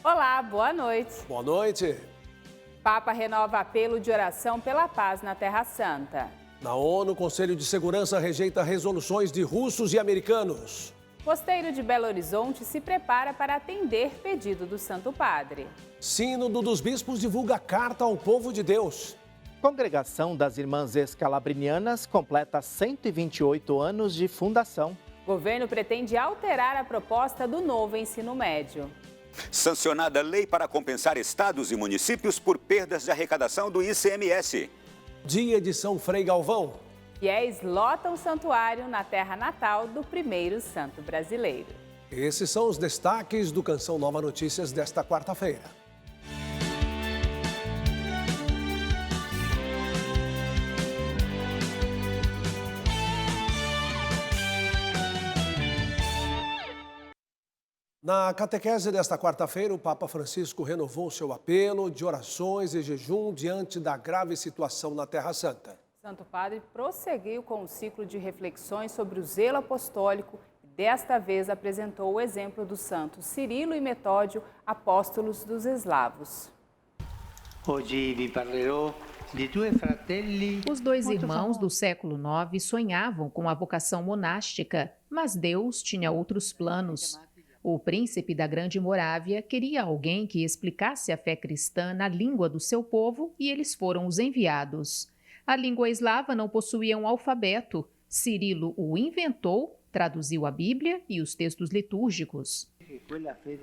Olá, boa noite. Boa noite. Papa renova apelo de oração pela paz na Terra Santa. Na ONU, o Conselho de Segurança rejeita resoluções de russos e americanos. Mosteiro de Belo Horizonte se prepara para atender pedido do Santo Padre. Sínodo dos Bispos divulga carta ao povo de Deus. Congregação das Irmãs Escalabrinianas completa 128 anos de fundação. Governo pretende alterar a proposta do novo ensino médio. Sancionada lei para compensar estados e municípios por perdas de arrecadação do ICMS. Dia de São Frei Galvão. Fiéis lotam o santuário na terra natal do primeiro santo brasileiro. Esses são os destaques do Canção Nova Notícias desta quarta-feira. Na catequese desta quarta-feira, o Papa Francisco renovou seu apelo de orações e jejum diante da grave situação na Terra Santa. Santo Padre prosseguiu com um ciclo de reflexões sobre o zelo apostólico e desta vez apresentou o exemplo dos santos Cirilo e Metódio, apóstolos dos eslavos. Os dois irmãos do século IX sonhavam com a vocação monástica, mas Deus tinha outros planos. O príncipe da Grande Morávia queria alguém que explicasse a fé cristã na língua do seu povo e eles foram os enviados. A língua eslava não possuía um alfabeto. Cirilo o inventou, traduziu a Bíblia e os textos litúrgicos.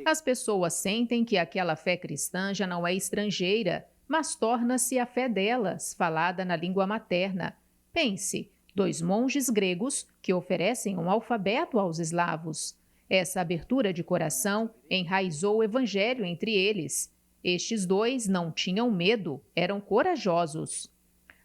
As pessoas sentem que aquela fé cristã já não é estrangeira, mas torna-se a fé delas, falada na língua materna. Pense, 2 monges gregos que oferecem um alfabeto aos eslavos. Essa abertura de coração enraizou o evangelho entre eles. Estes 2 não tinham medo, eram corajosos.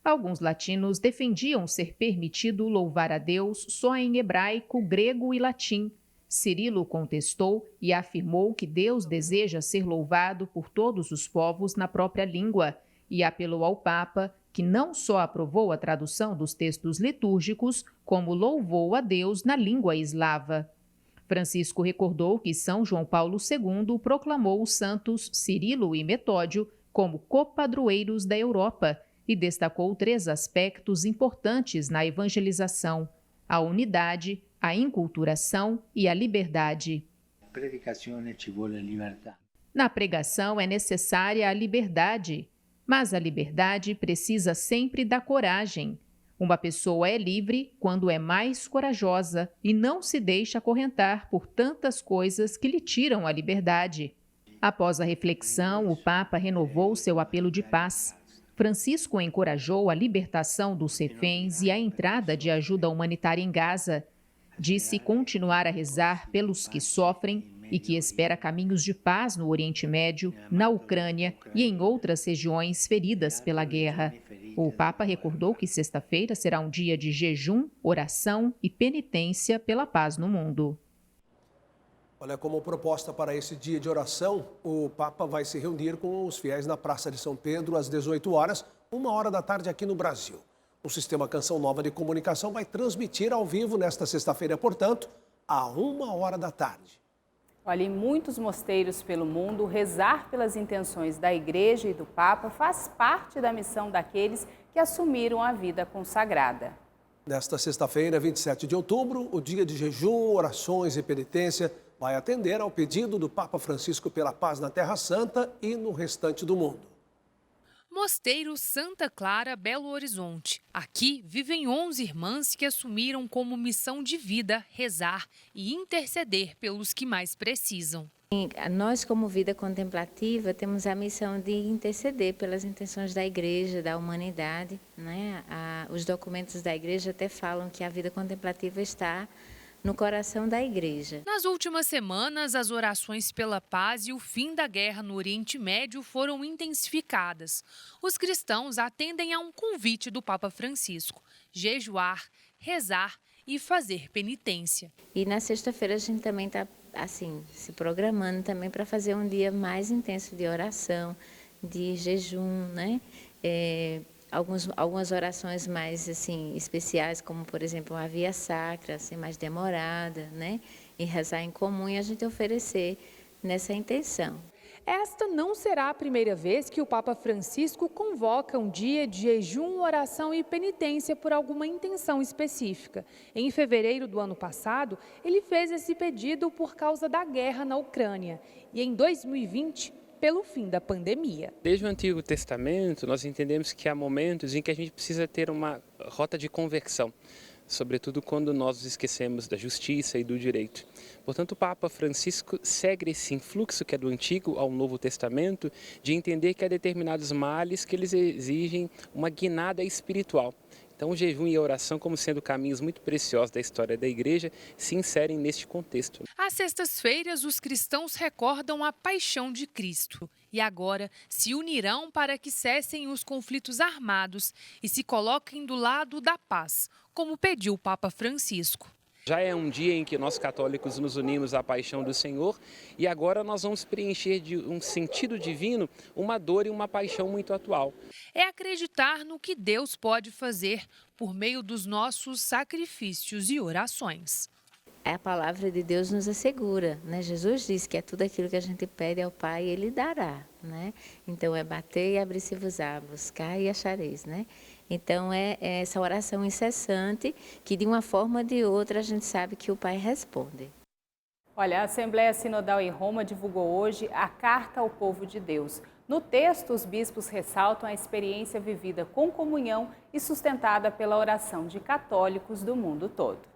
Alguns latinos defendiam ser permitido louvar a Deus só em hebraico, grego e latim. Cirilo contestou e afirmou que Deus deseja ser louvado por todos os povos na própria língua e apelou ao Papa, que não só aprovou a tradução dos textos litúrgicos, como louvou a Deus na língua eslava. Francisco recordou que São João Paulo II proclamou os santos Cirilo e Metódio como copadroeiros da Europa e destacou 3 aspectos importantes na evangelização: a unidade, a inculturação e a liberdade. Na pregação é necessária a liberdade, mas a liberdade precisa sempre da coragem. Uma pessoa é livre quando é mais corajosa e não se deixa acorrentar por tantas coisas que lhe tiram a liberdade. Após a reflexão, o Papa renovou seu apelo de paz. Francisco encorajou a libertação dos reféns e a entrada de ajuda humanitária em Gaza. Disse continuar a rezar pelos que sofrem e que espera caminhos de paz no Oriente Médio, na Ucrânia e em outras regiões feridas pela guerra. O Papa recordou que sexta-feira será um dia de jejum, oração e penitência pela paz no mundo. Olha, como proposta para esse dia de oração, o Papa vai se reunir com os fiéis na Praça de São Pedro às 18 horas, 1h da tarde aqui no Brasil. O Sistema Canção Nova de Comunicação vai transmitir ao vivo nesta sexta-feira, portanto, a 1h da tarde. Olha, em muitos mosteiros pelo mundo, rezar pelas intenções da Igreja e do Papa faz parte da missão daqueles que assumiram a vida consagrada. Nesta sexta-feira, 27 de outubro, o dia de jejum, orações e penitência vai atender ao pedido do Papa Francisco pela paz na Terra Santa e no restante do mundo. Mosteiro Santa Clara, Belo Horizonte. Aqui vivem 11 irmãs que assumiram como missão de vida rezar e interceder pelos que mais precisam. Nós, como vida contemplativa, temos a missão de interceder pelas intenções da Igreja, da humanidade, né? Os documentos da Igreja até falam que a vida contemplativa está no coração da Igreja. Nas últimas semanas, as orações pela paz e o fim da guerra no Oriente Médio foram intensificadas. Os cristãos atendem a um convite do Papa Francisco: jejuar, rezar e fazer penitência. E na sexta-feira a gente também está se programando também para fazer um dia mais intenso de oração, de jejum, né? Algumas orações mais especiais, como por exemplo a via sacra, mais demorada, né? E rezar em comum e a gente oferecer nessa intenção. Esta não será a primeira vez que o Papa Francisco convoca um dia de jejum, oração e penitência por alguma intenção específica. Em fevereiro do ano passado, ele fez esse pedido por causa da guerra na Ucrânia e em 2020, pelo fim da pandemia. Desde o Antigo Testamento, nós entendemos que há momentos em que a gente precisa ter uma rota de conversão, sobretudo quando nós nos esquecemos da justiça e do direito. Portanto, o Papa Francisco segue esse influxo que é do Antigo ao Novo Testamento, de entender que há determinados males que eles exigem uma guinada espiritual. Então, o jejum e a oração, como sendo caminhos muito preciosos da história da Igreja, se inserem neste contexto. Às sextas-feiras, os cristãos recordam a paixão de Cristo e agora se unirão para que cessem os conflitos armados e se coloquem do lado da paz, como pediu o Papa Francisco. Já é um dia em que nós católicos nos unimos à paixão do Senhor e agora nós vamos preencher de um sentido divino uma dor e uma paixão muito atual. É acreditar no que Deus pode fazer por meio dos nossos sacrifícios e orações. A palavra de Deus nos assegura, né? Jesus disse que é tudo aquilo que a gente pede ao Pai, Ele dará, né? Então é bater e abrir-se-vos-á, buscar e achareis, né? Então é essa oração incessante que de uma forma ou de outra a gente sabe que o Pai responde. Olha, a Assembleia Sinodal em Roma divulgou hoje a Carta ao Povo de Deus. No texto, os bispos ressaltam a experiência vivida com comunhão e sustentada pela oração de católicos do mundo todo.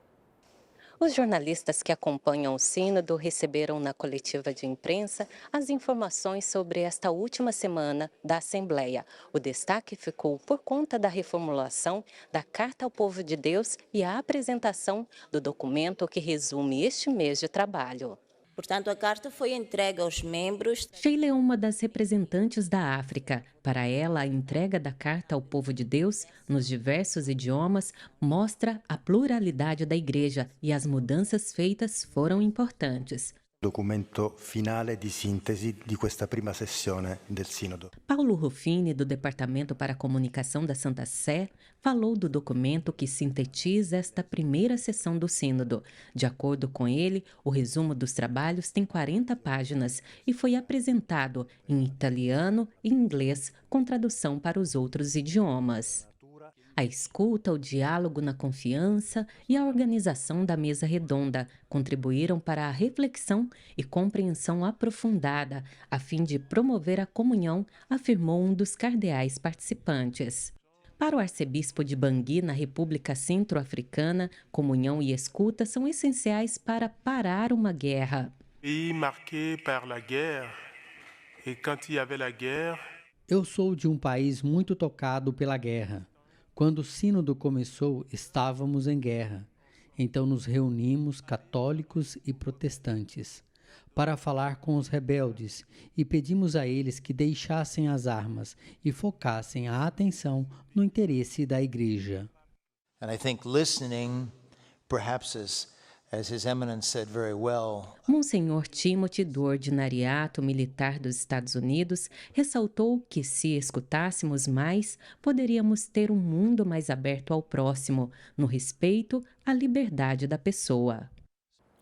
Os jornalistas que acompanham o sínodo receberam na coletiva de imprensa as informações sobre esta última semana da Assembleia. O destaque ficou por conta da reformulação da Carta ao Povo de Deus e a apresentação do documento que resume este mês de trabalho. Portanto, a carta foi entregue aos membros. Sheila é uma das representantes da África. Para ela, a entrega da Carta ao Povo de Deus, nos diversos idiomas, mostra a pluralidade da Igreja e as mudanças feitas foram importantes. Documento finale di sintesi di questa prima sessione del Sínodo. Paulo Ruffini, do Departamento para a Comunicação da Santa Sé, falou do documento que sintetiza esta primeira sessão do Sínodo. De acordo com ele, o resumo dos trabalhos tem 40 páginas e foi apresentado em italiano e inglês, com tradução para os outros idiomas. A escuta, o diálogo na confiança e a organização da mesa redonda contribuíram para a reflexão e compreensão aprofundada, a fim de promover a comunhão, afirmou um dos cardeais participantes. Para o arcebispo de Bangui, na República Centro-Africana, comunhão e escuta são essenciais para parar uma guerra. Eu sou de um país muito tocado pela guerra. Quando o sínodo começou, estávamos em guerra. Então nos reunimos, católicos e protestantes, para falar com os rebeldes e pedimos a eles que deixassem as armas e focassem a atenção no interesse da Igreja. And I think listening, perhaps as His Eminence said very well. Monsenhor Timothy, do Ordinariato Militar dos Estados Unidos, ressaltou que se escutássemos mais, poderíamos ter um mundo mais aberto ao próximo, no respeito à liberdade da pessoa.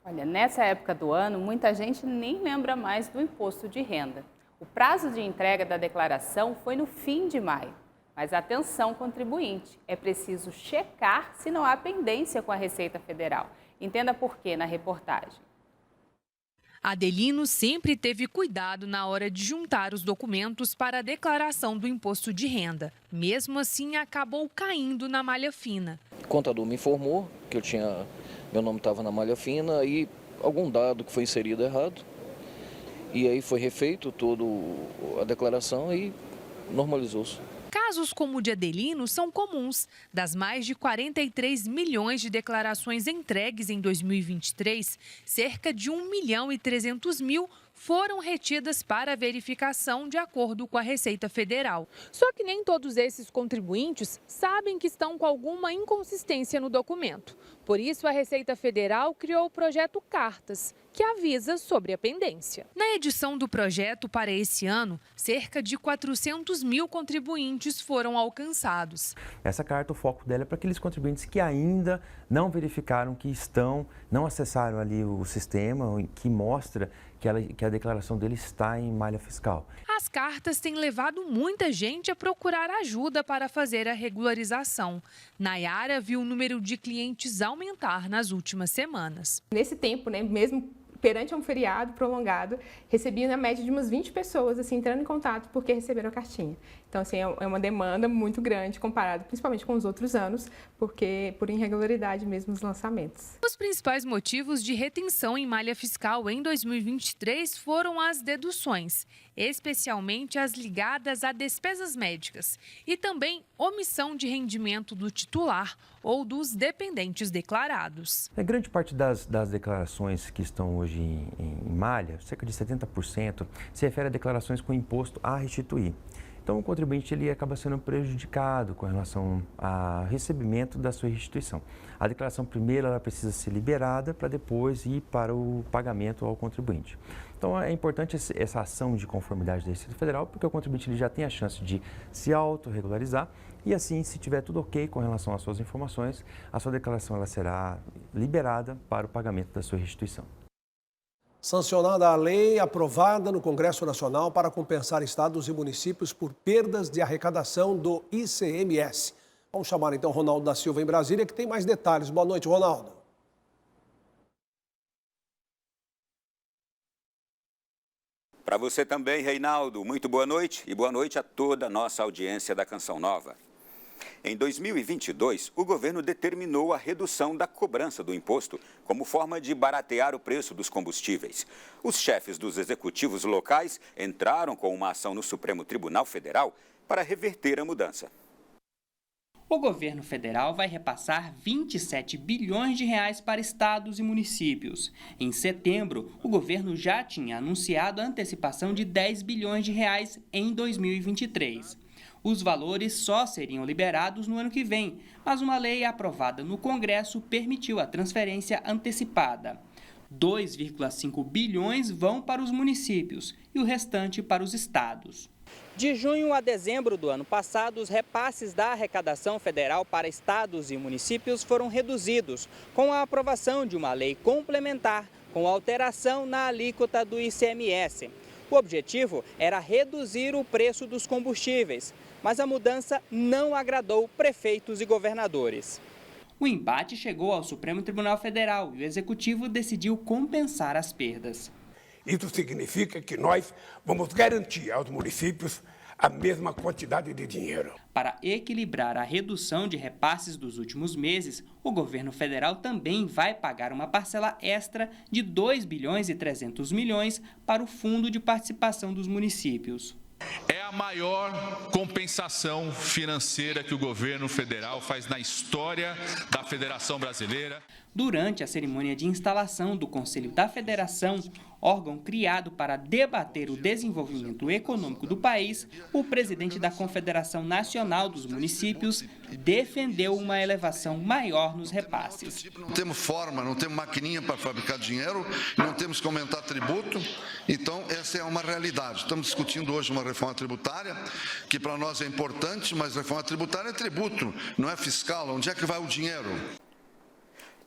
Olha, nessa época do ano, muita gente nem lembra mais do imposto de renda. O prazo de entrega da declaração foi no fim de maio. Mas atenção, contribuinte, é preciso checar se não há pendência com a Receita Federal. Entenda por quê na reportagem. Adelino sempre teve cuidado na hora de juntar os documentos para a declaração do imposto de renda. Mesmo assim, acabou caindo na malha fina. O contador me informou que meu nome estava na malha fina e algum dado que foi inserido errado. E aí foi refeito toda a declaração e normalizou-se. Casos como o de Adelino são comuns. Das mais de 43 milhões de declarações entregues em 2023, cerca de 1.300.000 foram retidas para verificação de acordo com a Receita Federal. Só que nem todos esses contribuintes sabem que estão com alguma inconsistência no documento. Por isso, a Receita Federal criou o projeto Cartas, que avisa sobre a pendência. Na edição do projeto para esse ano, cerca de 400 mil contribuintes foram alcançados. Essa carta, o foco dela é para aqueles contribuintes que ainda não verificaram não acessaram ali o sistema que mostra que a declaração dele está em malha fiscal. As cartas têm levado muita gente a procurar ajuda para fazer a regularização. Nayara viu o número de clientes aumentar nas últimas semanas. Nesse tempo, mesmo perante um feriado prolongado, recebi na média de umas 20 pessoas entrando em contato porque receberam a cartinha. Então, é uma demanda muito grande comparado principalmente com os outros anos, porque por irregularidade mesmo nos lançamentos. Os principais motivos de retenção em malha fiscal em 2023 foram as deduções, especialmente as ligadas a despesas médicas, e também omissão de rendimento do titular ou dos dependentes declarados. A grande parte das declarações que estão hoje em malha, cerca de 70%, se refere a declarações com imposto a restituir. Então, o contribuinte ele acaba sendo prejudicado com relação ao recebimento da sua restituição. A declaração primeiro ela precisa ser liberada para depois ir para o pagamento ao contribuinte. Então, é importante essa ação de conformidade da Receita Federal, porque o contribuinte ele já tem a chance de se autorregularizar e assim, se tiver tudo ok com relação às suas informações, a sua declaração ela será liberada para o pagamento da sua restituição. Sancionada a lei aprovada no Congresso Nacional para compensar estados e municípios por perdas de arrecadação do ICMS. Vamos chamar então Ronaldo da Silva em Brasília, que tem mais detalhes. Boa noite, Ronaldo. Para você também, Reinaldo, muito boa noite e boa noite a toda a nossa audiência da Canção Nova. Em 2022, o governo determinou a redução da cobrança do imposto como forma de baratear o preço dos combustíveis. Os chefes dos executivos locais entraram com uma ação no Supremo Tribunal Federal para reverter a mudança. O governo federal vai repassar 27 bilhões de reais para estados e municípios. Em setembro, o governo já tinha anunciado a antecipação de 10 bilhões de reais em 2023. Os valores só seriam liberados no ano que vem, mas uma lei aprovada no Congresso permitiu a transferência antecipada. 2,5 bilhões vão para os municípios e o restante para os estados. De junho a dezembro do ano passado, os repasses da arrecadação federal para estados e municípios foram reduzidos, com a aprovação de uma lei complementar com alteração na alíquota do ICMS. O objetivo era reduzir o preço dos combustíveis, mas a mudança não agradou prefeitos e governadores. O embate chegou ao Supremo Tribunal Federal e o Executivo decidiu compensar as perdas. Isso significa que nós vamos garantir aos municípios a mesma quantidade de dinheiro. Para equilibrar a redução de repasses dos últimos meses, o governo federal também vai pagar uma parcela extra de 2 bilhões e 300 milhões para o Fundo de Participação dos Municípios. É a maior compensação financeira que o governo federal faz na história da Federação Brasileira. Durante a cerimônia de instalação do Conselho da Federação, órgão criado para debater o desenvolvimento econômico do país, o presidente da Confederação Nacional dos Municípios defendeu uma elevação maior nos repasses. Não temos forma, não temos maquininha para fabricar dinheiro, não temos que aumentar tributo, então essa é uma realidade. Estamos discutindo hoje uma reforma tributária, que para nós é importante, mas reforma tributária é tributo, não é fiscal. Onde é que vai o dinheiro?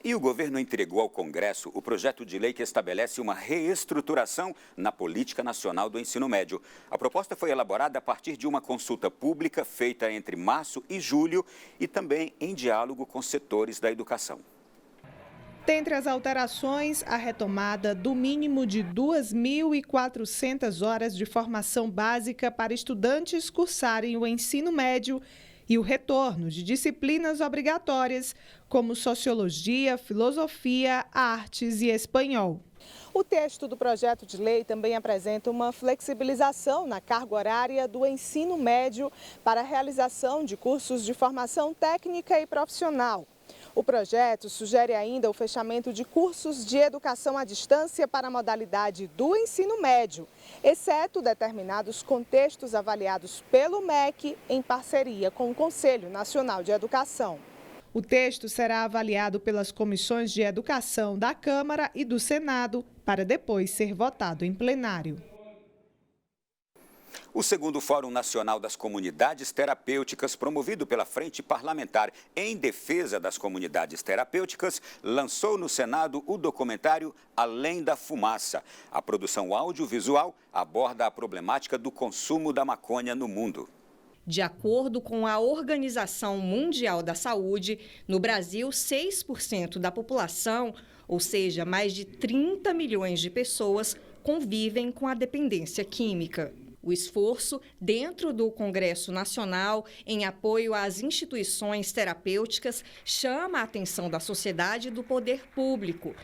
E o governo entregou ao Congresso o projeto de lei que estabelece uma reestruturação na política nacional do ensino médio. A proposta foi elaborada a partir de uma consulta pública feita entre março e julho e também em diálogo com setores da educação. Dentre as alterações, a retomada do mínimo de 2.400 horas de formação básica para estudantes cursarem o ensino médio e o retorno de disciplinas obrigatórias como sociologia, filosofia, artes e espanhol. O texto do projeto de lei também apresenta uma flexibilização na carga horária do ensino médio para a realização de cursos de formação técnica e profissional. O projeto sugere ainda o fechamento de cursos de educação à distância para a modalidade do ensino médio, exceto determinados contextos avaliados pelo MEC em parceria com o Conselho Nacional de Educação. O texto será avaliado pelas comissões de Educação da Câmara e do Senado para depois ser votado em plenário. O segundo Fórum Nacional das Comunidades Terapêuticas, promovido pela Frente Parlamentar em Defesa das Comunidades Terapêuticas, lançou no Senado o documentário Além da Fumaça. A produção audiovisual aborda a problemática do consumo da maconha no mundo. De acordo com a Organização Mundial da Saúde, no Brasil, 6% da população, ou seja, mais de 30 milhões de pessoas, convivem com a dependência química. O esforço dentro do Congresso Nacional em apoio às instituições terapêuticas chama a atenção da sociedade e do poder público.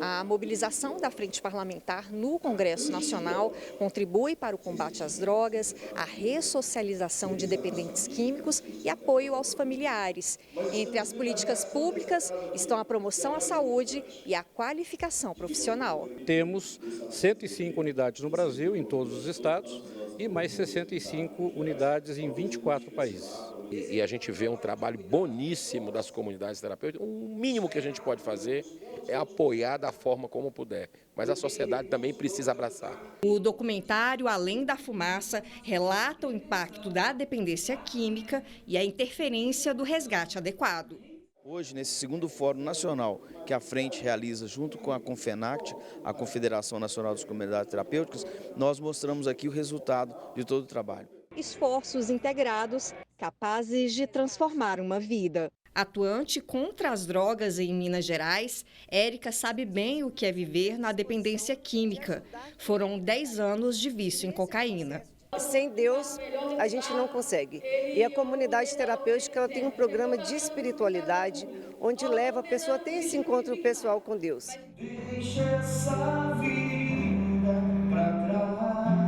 A mobilização da Frente Parlamentar no Congresso Nacional contribui para o combate às drogas, a ressocialização de dependentes químicos e apoio aos familiares. Entre as políticas públicas estão a promoção à saúde e a qualificação profissional. Temos 105 unidades no Brasil, em todos os estados, e mais 65 unidades em 24 países. E a gente vê um trabalho boníssimo das comunidades terapêuticas. O mínimo que a gente pode fazer é apoiar da forma como puder, mas a sociedade também precisa abraçar. O documentário Além da Fumaça relata o impacto da dependência química e a interferência do resgate adequado. Hoje, nesse segundo Fórum Nacional que a Frente realiza junto com a Confenact, a Confederação Nacional das Comunidades Terapêuticas, nós mostramos aqui o resultado de todo o trabalho. Esforços integrados capazes de transformar uma vida. Atuante contra as drogas em Minas Gerais, Érica sabe bem o que é viver na dependência química. Foram 10 anos de vício em cocaína. Sem Deus, a gente não consegue. E a comunidade terapêutica ela tem um programa de espiritualidade, onde leva a pessoa a ter esse encontro pessoal com Deus. Deixa essa vida pra trás.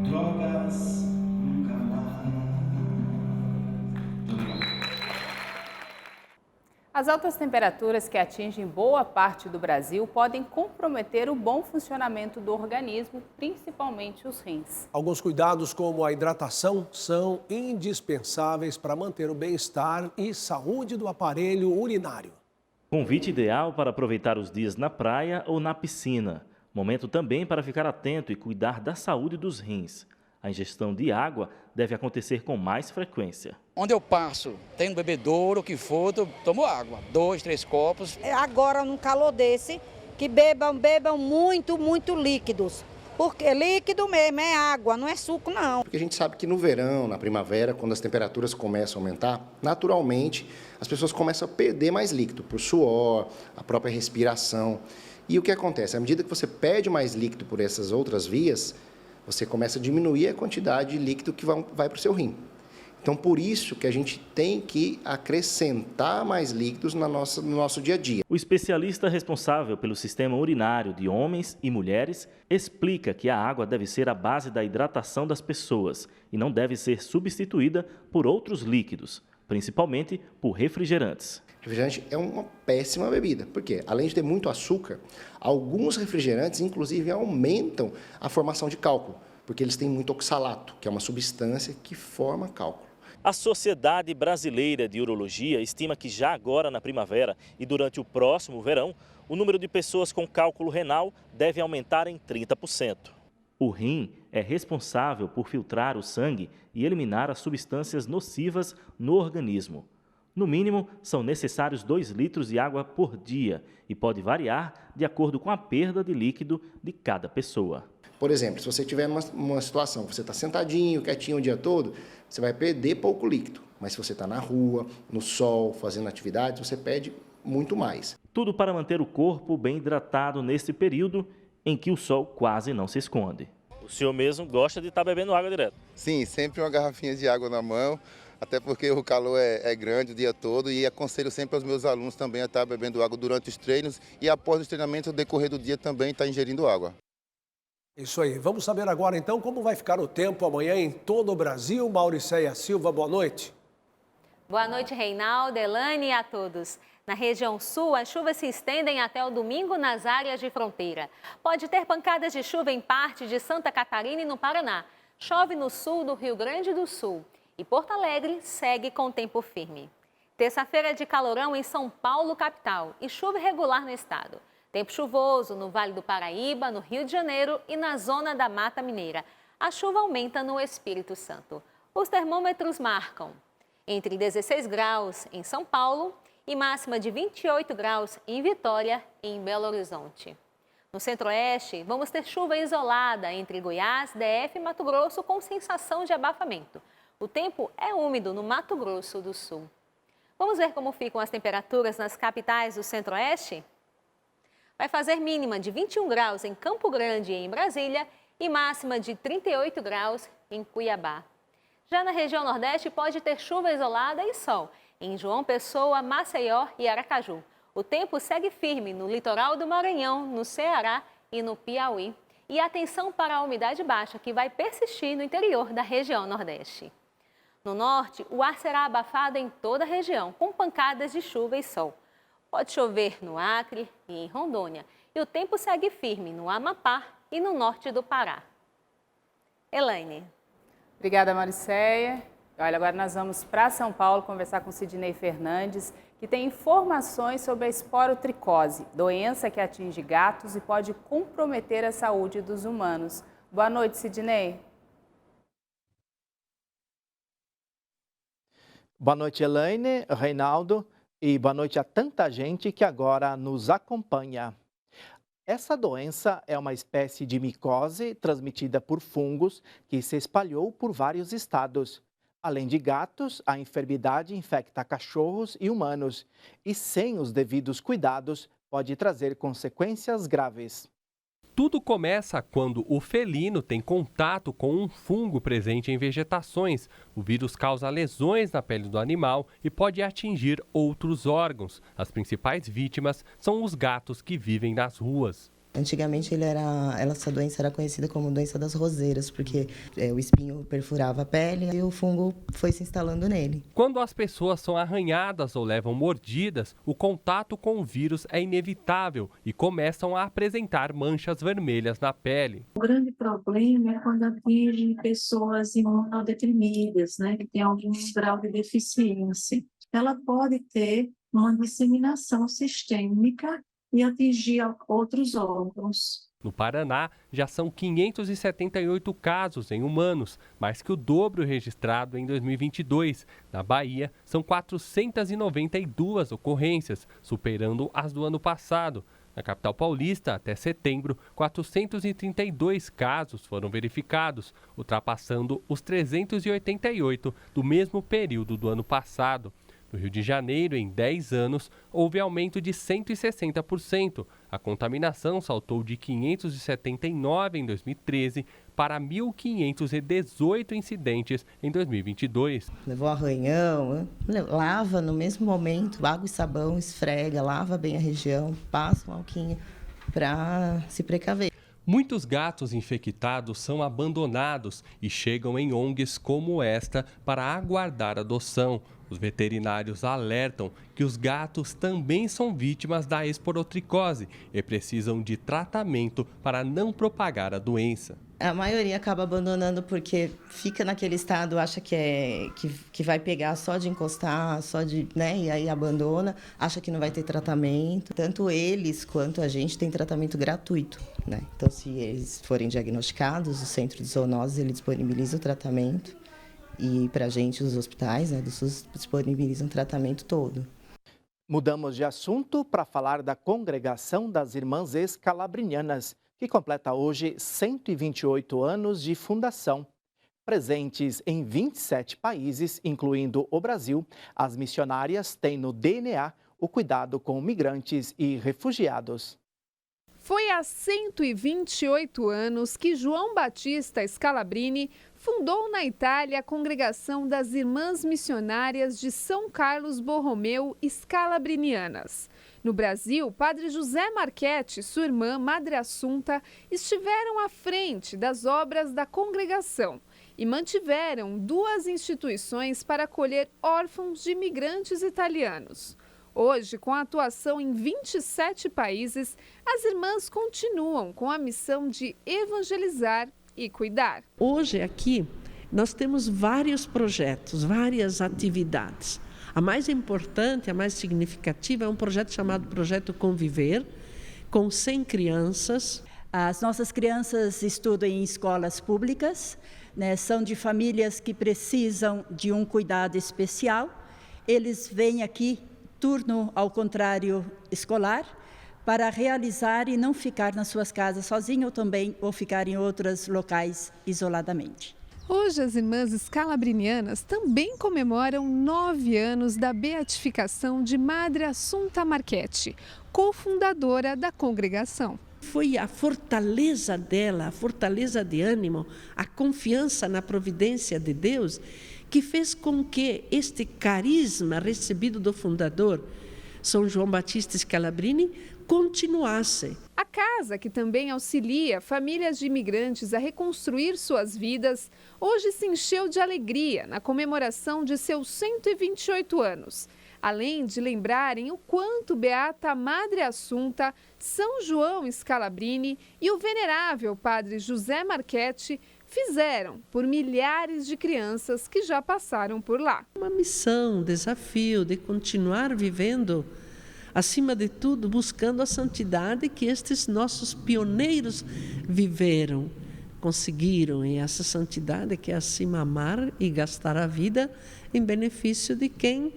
Drogas nunca mais. As altas temperaturas que atingem boa parte do Brasil podem comprometer o bom funcionamento do organismo, principalmente os rins. Alguns cuidados, como a hidratação, são indispensáveis para manter o bem-estar e saúde do aparelho urinário. Convite ideal para aproveitar os dias na praia ou na piscina. Momento também para ficar atento e cuidar da saúde dos rins. A ingestão de água deve acontecer com mais frequência. Onde eu passo, tem um bebedouro, o que for, eu tomo água, 2, 3 copos. Agora, num calor desse, que bebam muito líquidos. Porque líquido mesmo, é água, não é suco não. Porque a gente sabe que no verão, na primavera, quando as temperaturas começam a aumentar, naturalmente as pessoas começam a perder mais líquido, por suor, a própria respiração. E o que acontece? À medida que você perde mais líquido por essas outras vias, você começa a diminuir a quantidade de líquido que vai para o seu rim. Então, por isso que a gente tem que acrescentar mais líquidos no nosso dia a dia. O especialista responsável pelo sistema urinário de homens e mulheres explica que a água deve ser a base da hidratação das pessoas e não deve ser substituída por outros líquidos, principalmente por refrigerantes. Refrigerante é uma péssima bebida, porque além de ter muito açúcar, alguns refrigerantes inclusive aumentam a formação de cálculo, porque eles têm muito oxalato, que é uma substância que forma cálculo. A Sociedade Brasileira de Urologia estima que já agora na primavera e durante o próximo verão, o número de pessoas com cálculo renal deve aumentar em 30%. O rim é responsável por filtrar o sangue e eliminar as substâncias nocivas no organismo. No mínimo, são necessários 2 litros de água por dia e pode variar de acordo com a perda de líquido de cada pessoa. Por exemplo, se você tiver numa situação que você está sentadinho, quietinho o dia todo, você vai perder pouco líquido. Mas se você está na rua, no sol, fazendo atividades, você perde muito mais. Tudo para manter o corpo bem hidratado nesse período em que o sol quase não se esconde. O senhor mesmo gosta de estar bebendo água direto? Sim, sempre uma garrafinha de água na mão, até porque o calor é grande o dia todo e aconselho sempre aos meus alunos também a estar bebendo água durante os treinos e após os treinamentos, no decorrer do dia também estar ingerindo água. Isso aí. Vamos saber agora, então, como vai ficar o tempo amanhã em todo o Brasil. Mauricéia Silva, boa noite. Boa noite, Reinaldo, Elane e a todos. Na região sul, as chuvas se estendem até o domingo nas áreas de fronteira. Pode ter pancadas de chuva em parte de Santa Catarina e no Paraná. Chove no sul do Rio Grande do Sul e Porto Alegre segue com tempo firme. Terça-feira de calorão em São Paulo, capital, e chuva irregular no estado. Tempo chuvoso no Vale do Paraíba, no Rio de Janeiro e na zona da Mata Mineira. A chuva aumenta no Espírito Santo. Os termômetros marcam entre 16 graus em São Paulo e máxima de 28 graus em Vitória e em Belo Horizonte. No Centro-Oeste, vamos ter chuva isolada entre Goiás, DF e Mato Grosso com sensação de abafamento. O tempo é úmido no Mato Grosso do Sul. Vamos ver como ficam as temperaturas nas capitais do Centro-Oeste? Vai fazer mínima de 21 graus em Campo Grande e em Brasília e máxima de 38 graus em Cuiabá. Já na região Nordeste pode ter chuva isolada e sol em João Pessoa, Maceió e Aracaju. O tempo segue firme no litoral do Maranhão, no Ceará e no Piauí. E atenção para a umidade baixa que vai persistir no interior da região Nordeste. No norte, o ar será abafado em toda a região, com pancadas de chuva e sol. Pode chover no Acre e em Rondônia. E o tempo segue firme no Amapá e no norte do Pará. Elaine. Obrigada, Maricéia. Olha, agora nós vamos para São Paulo conversar com Sidney Fernandes, que tem informações sobre a esporotricose, doença que atinge gatos e pode comprometer a saúde dos humanos. Boa noite, Sidney. Boa noite, Elaine, Reinaldo, e boa noite a tanta gente que agora nos acompanha. Essa doença é uma espécie de micose transmitida por fungos que se espalhou por vários estados. Além de gatos, a enfermidade infecta cachorros e humanos e, sem os devidos cuidados, pode trazer consequências graves. Tudo começa quando o felino tem contato com um fungo presente em vegetações. O vírus causa lesões na pele do animal e pode atingir outros órgãos. As principais vítimas são os gatos que vivem nas ruas. Antigamente essa doença era conhecida como doença das roseiras, porque o espinho perfurava a pele e o fungo foi se instalando nele. Quando as pessoas são arranhadas ou levam mordidas, o contato com o vírus é inevitável e começam a apresentar manchas vermelhas na pele. O grande problema é quando atinge pessoas imunodeprimidas, né, que têm algum grau de deficiência. Ela pode ter uma disseminação sistêmica e atingir outros órgãos. No Paraná, já são 578 casos em humanos, mais que o dobro registrado em 2022. Na Bahia, são 492 ocorrências, superando as do ano passado. Na capital paulista, até setembro, 432 casos foram verificados, ultrapassando os 388 do mesmo período do ano passado. No Rio de Janeiro, em 10 anos, houve aumento de 160%. A contaminação saltou de 579 em 2013 para 1.518 incidentes em 2022. Levou arranhão, lava no mesmo momento, água e sabão, esfrega, lava bem a região, passa um alquinho para se precaver. Muitos gatos infectados são abandonados e chegam em ONGs como esta para aguardar adoção. Os veterinários alertam que os gatos também são vítimas da esporotricose e precisam de tratamento para não propagar a doença. A maioria acaba abandonando porque fica naquele estado, acha que vai pegar só de encostar, e aí abandona, acha que não vai ter tratamento. Tanto eles quanto a gente tem tratamento gratuito, né? Então, se eles forem diagnosticados, o Centro de Zoonoses ele disponibiliza o tratamento e para a gente os hospitais, né, do SUS disponibilizam o tratamento todo. Mudamos de assunto para falar da Congregação das Irmãs Escalabrinianas, que completa hoje 128 anos de fundação. Presentes em 27 países, incluindo o Brasil, as missionárias têm no DNA o cuidado com migrantes e refugiados. Foi há 128 anos que João Batista Scalabrini fundou na Itália a Congregação das Irmãs Missionárias de São Carlos Borromeu Scalabrinianas. No Brasil, Padre José Marchetti e sua irmã, Madre Assunta, estiveram à frente das obras da congregação e mantiveram 2 instituições para acolher órfãos de imigrantes italianos. Hoje, com a atuação em 27 países, as irmãs continuam com a missão de evangelizar e cuidar. Hoje aqui nós temos vários projetos, várias atividades. A mais importante, a mais significativa é um projeto chamado Projeto Conviver, com 100 crianças. As nossas crianças estudam em escolas públicas, né, são de famílias que precisam de um cuidado especial. Eles vêm aqui, turno ao contrário escolar, para realizar e não ficar nas suas casas sozinhos ou ficar em outros locais isoladamente. Hoje, as irmãs escalabrinianas também comemoram 9 anos da beatificação de Madre Assunta Marchetti, cofundadora da congregação. Foi a fortaleza dela, a fortaleza de ânimo, a confiança na providência de Deus, que fez com que este carisma recebido do fundador, São João Batista Scalabrini, continuasse. A casa, que também auxilia famílias de imigrantes a reconstruir suas vidas, hoje se encheu de alegria na comemoração de seus 128 anos. Além de lembrarem o quanto Beata Madre Assunta, São João Scalabrini e o venerável Padre José Marchetti fizeram por milhares de crianças que já passaram por lá. Uma missão, um desafio de continuar vivendo, acima de tudo, buscando a santidade que estes nossos pioneiros viveram, conseguiram, e essa santidade que é acima amar e gastar a vida em benefício de quem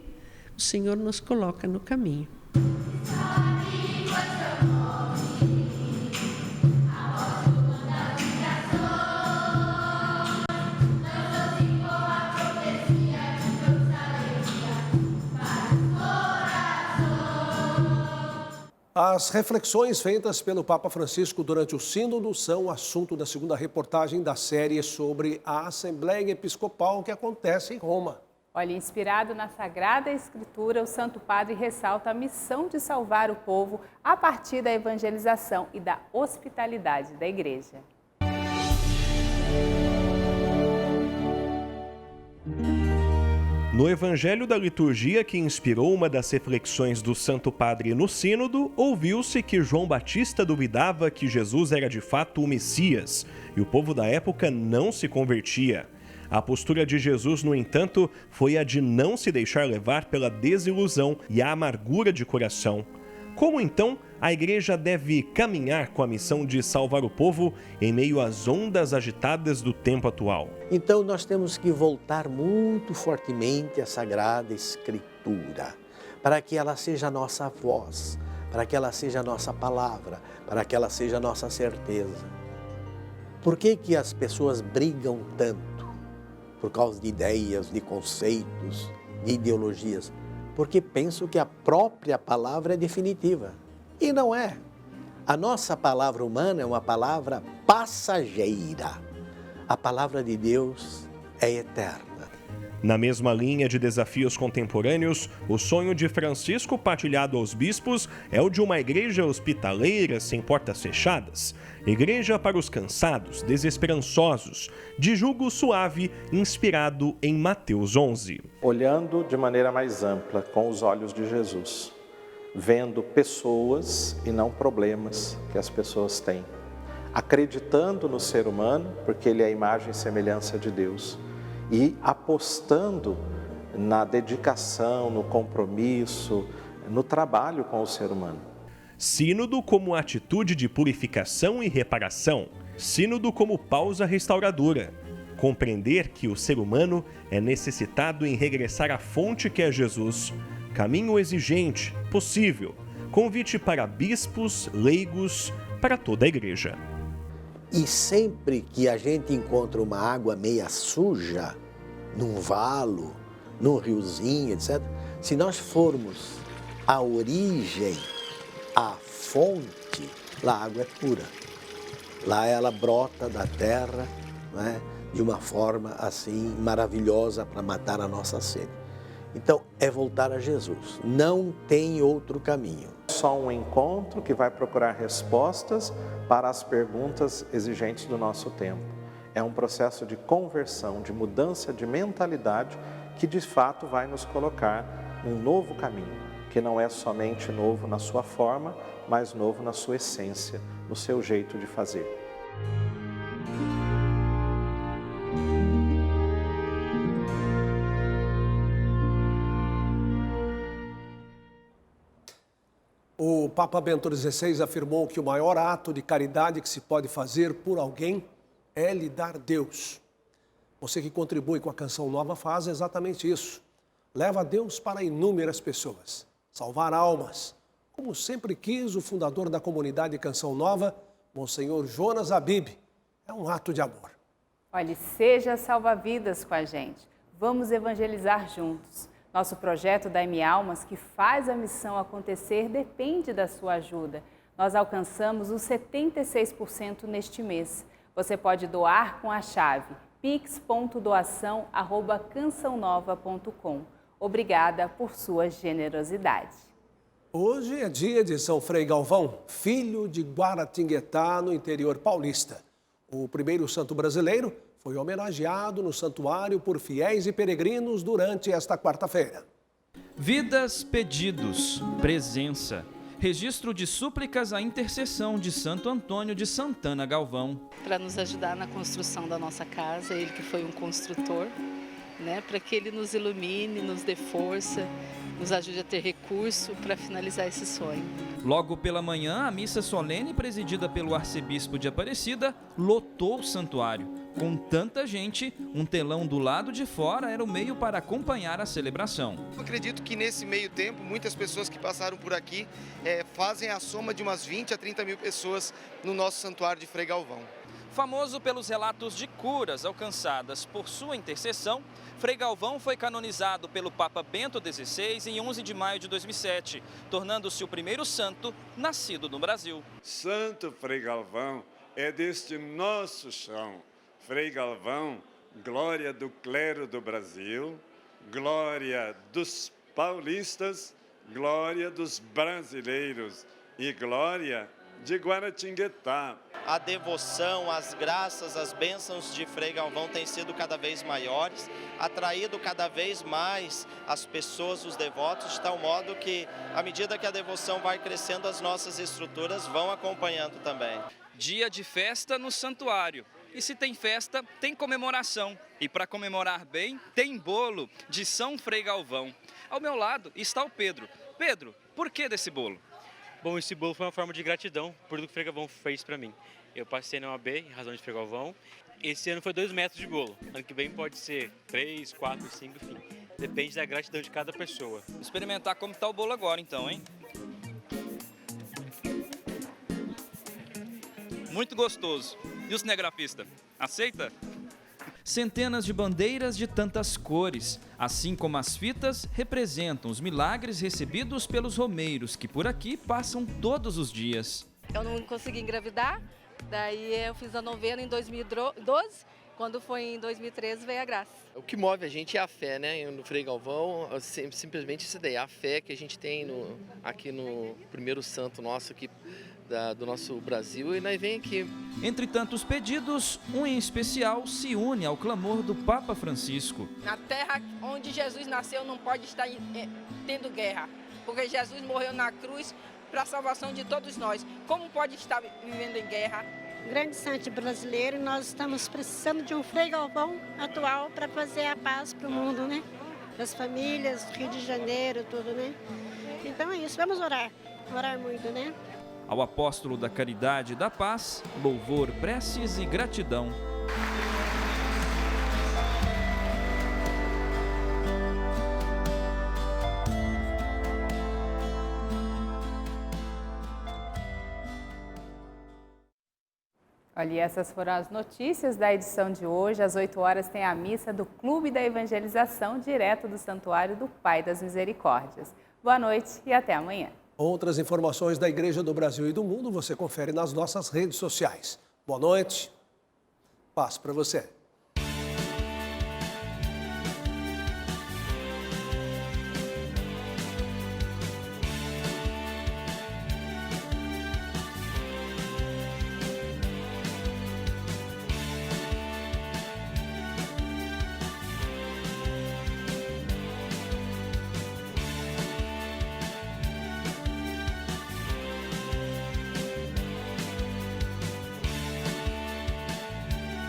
o Senhor nos coloca no caminho. As reflexões feitas pelo Papa Francisco durante o Sínodo são assunto da segunda reportagem da série sobre a Assembleia Episcopal que acontece em Roma. Olha, inspirado na Sagrada Escritura, o Santo Padre ressalta a missão de salvar o povo a partir da evangelização e da hospitalidade da Igreja. No Evangelho da Liturgia, que inspirou uma das reflexões do Santo Padre no Sínodo, ouviu-se que João Batista duvidava que Jesus era de fato o Messias, e o povo da época não se convertia. A postura de Jesus, no entanto, foi a de não se deixar levar pela desilusão e a amargura de coração. Como então a Igreja deve caminhar com a missão de salvar o povo em meio às ondas agitadas do tempo atual? Então nós temos que voltar muito fortemente à Sagrada Escritura, para que ela seja a nossa voz, para que ela seja a nossa palavra, para que ela seja a nossa certeza. Por que as pessoas brigam tanto? Por causa de ideias, de conceitos, de ideologias. Porque pensam que a própria palavra é definitiva. E não é. A nossa palavra humana é uma palavra passageira. A palavra de Deus é eterna. Na mesma linha de desafios contemporâneos, o sonho de Francisco partilhado aos bispos é o de uma igreja hospitaleira sem portas fechadas, igreja para os cansados, desesperançosos, de jugo suave, inspirado em Mateus 11. Olhando de maneira mais ampla, com os olhos de Jesus, vendo pessoas e não problemas que as pessoas têm, acreditando no ser humano, porque ele é a imagem e semelhança de Deus, e apostando na dedicação, no compromisso, no trabalho com o ser humano. Sínodo como atitude de purificação e reparação. Sínodo como pausa restauradora. Compreender que o ser humano é necessitado em regressar à fonte que é Jesus. Caminho exigente, possível. Convite para bispos, leigos, para toda a igreja. E sempre que a gente encontra uma água meia suja, num valo, num riozinho, etc., se nós formos à origem, à fonte, lá a água é pura. Lá ela brota da terra, né, de uma forma assim maravilhosa para matar a nossa sede. Então, é voltar a Jesus. Não tem outro caminho. Só um encontro que vai procurar respostas para as perguntas exigentes do nosso tempo. É um processo de conversão, de mudança de mentalidade que de fato vai nos colocar num novo caminho, que não é somente novo na sua forma, mas novo na sua essência, no seu jeito de fazer. Papa Bento XVI afirmou que o maior ato de caridade que se pode fazer por alguém é lhe dar Deus. Você que contribui com a Canção Nova faz exatamente isso. Leva Deus para inúmeras pessoas, salvar almas, como sempre quis o fundador da comunidade Canção Nova, Monsenhor Jonas Habib. É um ato de amor. Olhe, seja salva-vidas com a gente. Vamos evangelizar juntos. Nosso projeto da M Almas, que faz a missão acontecer, depende da sua ajuda. Nós alcançamos os 76% neste mês. Você pode doar com a chave pix.doação@cançãonova.com. Obrigada por sua generosidade. Hoje é dia de São Frei Galvão, filho de Guaratinguetá, no interior paulista. O primeiro santo brasileiro foi homenageado no santuário por fiéis e peregrinos durante esta quarta-feira. Vidas, pedidos, presença. Registro de súplicas à intercessão de Santo Antônio de Santana Galvão. Para nos ajudar na construção da nossa casa, ele que foi um construtor, né? Para que ele nos ilumine, nos dê força, nos ajude a ter recurso para finalizar esse sonho. Logo pela manhã, a missa solene presidida pelo arcebispo de Aparecida lotou o santuário. Com tanta gente, um telão do lado de fora era o meio para acompanhar a celebração. Eu acredito que nesse meio tempo, muitas pessoas que passaram por aqui fazem a soma de umas 20 a 30 mil pessoas no nosso santuário de Frei Galvão. Famoso pelos relatos de curas alcançadas por sua intercessão, Frei Galvão foi canonizado pelo Papa Bento XVI em 11 de maio de 2007, tornando-se o primeiro santo nascido no Brasil. Santo Frei Galvão é deste nosso chão. Frei Galvão, glória do clero do Brasil, glória dos paulistas, glória dos brasileiros e glória de Guaratinguetá. A devoção, as graças, as bênçãos de Frei Galvão têm sido cada vez maiores, atraído cada vez mais as pessoas, os devotos, de tal modo que, à medida que a devoção vai crescendo, as nossas estruturas vão acompanhando também. Dia de festa no santuário. E se tem festa, tem comemoração. E para comemorar bem, tem bolo de São Frei Galvão. Ao meu lado está o Pedro. Pedro, por que desse bolo? Bom, esse bolo foi uma forma de gratidão por tudo que o Frei Galvão fez para mim. Eu passei na OAB em razão de Frei Galvão. Esse ano foi 2 metros de bolo. Ano que vem pode ser 3, 4, 5, enfim. Depende da gratidão de cada pessoa. Vou experimentar como está o bolo agora então, hein? Muito gostoso. E o cinegrafista, aceita? Centenas de bandeiras de tantas cores, assim como as fitas, representam os milagres recebidos pelos romeiros que por aqui passam todos os dias. Eu não consegui engravidar, daí eu fiz a novena em 2012, quando foi em 2013 veio a graça. O que move a gente é a fé, né? No Frei Galvão, simplesmente isso daí, a fé que a gente tem aqui no primeiro santo nosso aqui, do nosso Brasil, e nós vem aqui. Entre tantos pedidos, um em especial se une ao clamor do Papa Francisco. Na terra onde Jesus nasceu não pode estar tendo guerra, porque Jesus morreu na cruz para a salvação de todos nós. Como pode estar vivendo em guerra? Grande santo brasileiro, e nós estamos precisando de um Frei Galvão atual para fazer a paz para o mundo, né? Para as famílias, Rio de Janeiro, tudo, né? Então é isso, vamos orar muito, né? Ao apóstolo da caridade e da paz, louvor, preces e gratidão. Olha, e essas foram as notícias da edição de hoje. Às 8 horas tem a missa do Clube da Evangelização, direto do Santuário do Pai das Misericórdias. Boa noite e até amanhã. Outras informações da Igreja do Brasil e do mundo você confere nas nossas redes sociais. Boa noite. Paz para você.